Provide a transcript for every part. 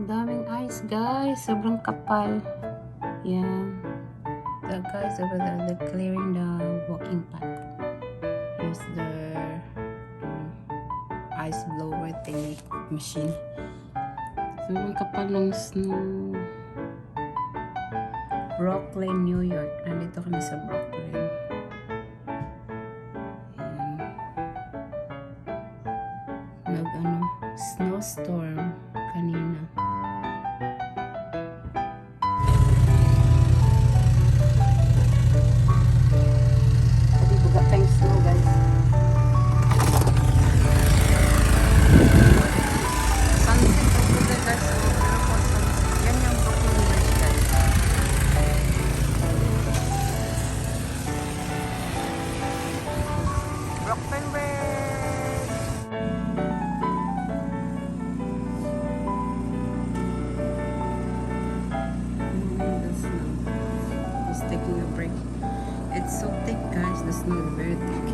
Ang daming ice, guys. Sobrang kapal. Yan. The guys over there, they're clearing the walking path. Here's their ice blower thingy machine. Sobrang kapal ng snow. Brooklyn, New York. Nandito kami sa Brooklyn. Ayan. Snowstorm kanina. Pwede buga tayong snow, guys. Sunset over there, guys. Beautiful sunset. Yan yung Brooklyn Bridge, guys. Brooklyn Bridge! The snow. Just taking a break. It's so thick, guys. The snow is very thick.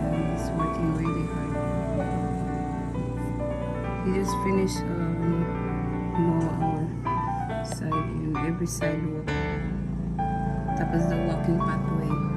And it's working really hard. He just finished mow our side and every sidewalk. Tapos the walking pathway.